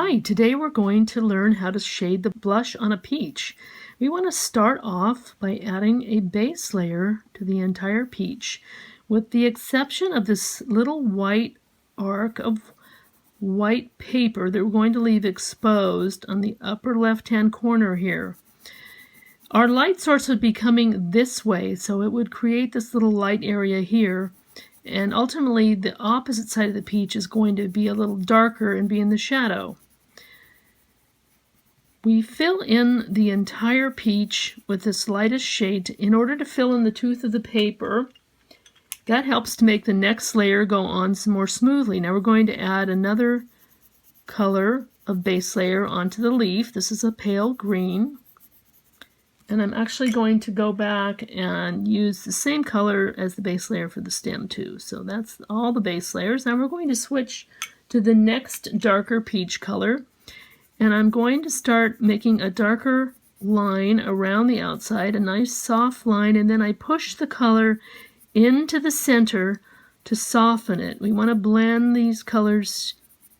Hi, today we're going to learn how to shade the blush on a peach. We want to start off by adding a base layer to the entire peach, with the exception of this little white arc of white paper that we're going to leave exposed on the upper left-hand corner here. Our light source would be coming this way, so it would create this little light area here. And ultimately, the opposite side of the peach is going to be a little darker and be in the shadow. We fill in the entire peach with this lightest shade in order to fill in the tooth of the paper. That helps to make the next layer go on some more smoothly. Now we're going to add another color of base layer onto the leaf. This is a pale green. And I'm actually going to go back and use the same color as the base layer for the stem too. So that's all the base layers. Now we're going to switch to the next darker peach color. And I'm going to start making a darker line around the outside, a nice soft line, and then I push the color into the center to soften it. We want to blend these colors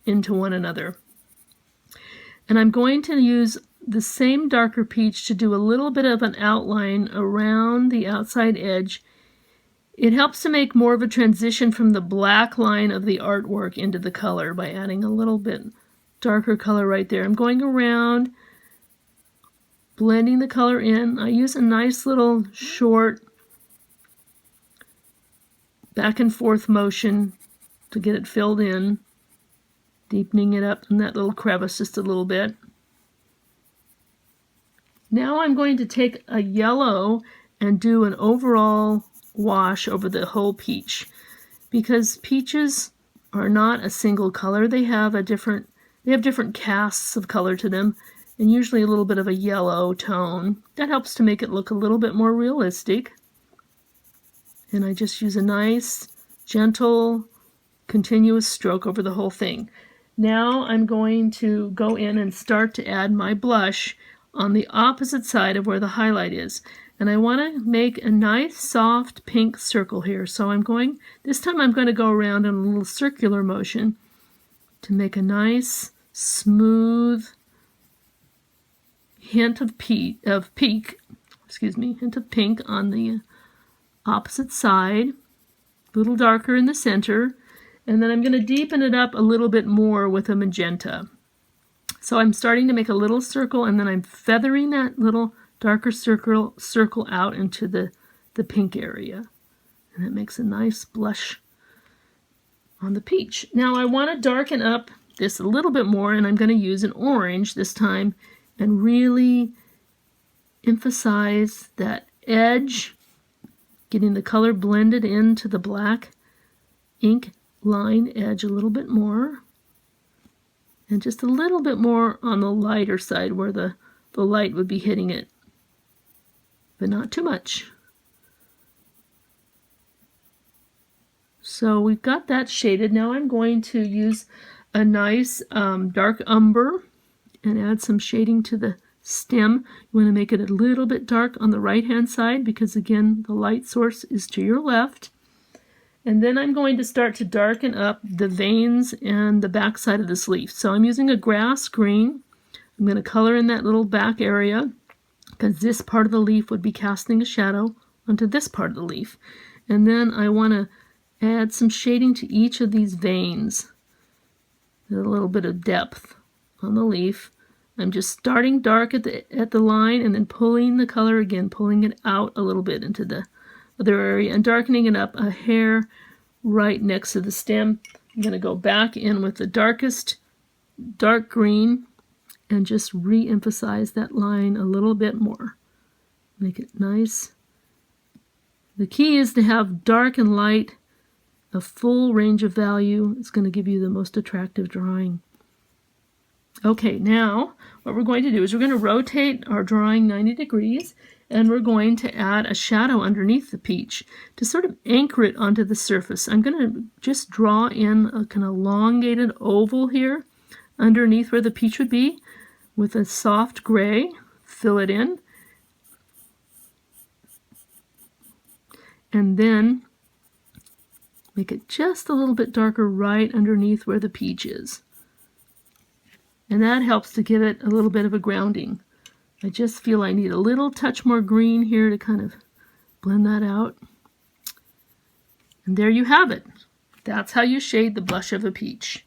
into one another. And I'm going to use the same darker peach to do a little bit of an outline around the outside edge. It helps to make more of a transition from the black line of the artwork into the color by adding a little bit darker color right there. I'm going around, blending the color in. I use a nice little short back and forth motion to get it filled in, deepening it up in that little crevice just a little bit. Now I'm going to take a yellow and do an overall wash over the whole peach, because peaches are not a single color. They have different casts of color to them, and usually a little bit of a yellow tone. That helps to make it look a little bit more realistic. And I just use a nice, gentle, continuous stroke over the whole thing. Now I'm going to go in and start to add my blush on the opposite side of where the highlight is. And I want to make a nice soft pink circle here. So this time I'm going to go around in a little circular motion to make a nice smooth hint of pink on the opposite side, a little darker in the center, and then I'm going to deepen it up a little bit more with a magenta. So I'm starting to make a little circle, and then I'm feathering that little darker circle out into the pink area. And it makes a nice blush on the peach. Now I want to darken up this a little bit more, and I'm going to use an orange this time and really emphasize that edge, getting the color blended into the black ink line edge a little bit more. And just a little bit more on the lighter side where the light would be hitting it, but not too much. So we've got that shaded. Now I'm going to use a nice dark umber and add some shading to the stem. You want to make it a little bit dark on the right hand side because, again, the light source is to your left. And then I'm going to start to darken up the veins and the back side of this leaf. So I'm using a grass green. I'm going to color in that little back area because this part of the leaf would be casting a shadow onto this part of the leaf. And then I want to add some shading to each of these veins. A little bit of depth on the leaf. I'm just starting dark at the line and then pulling the color again, pulling it out a little bit into the other area and darkening it up a hair right next to the stem. I'm going to go back in with the darkest dark green and just re-emphasize that line a little bit more. Make it nice. The key is to have dark and light, a full range of value. It's going to give you the most attractive drawing. Okay, now what we're going to do is we're going to rotate our drawing 90 degrees, and we're going to add a shadow underneath the peach to sort of anchor it onto the surface. I'm going to just draw in a kind of elongated oval here underneath where the peach would be with a soft gray. Fill it in. And then make it just a little bit darker right underneath where the peach is. And that helps to give it a little bit of a grounding. I just feel I need a little touch more green here to kind of blend that out. And there you have it. That's how you shade the blush of a peach.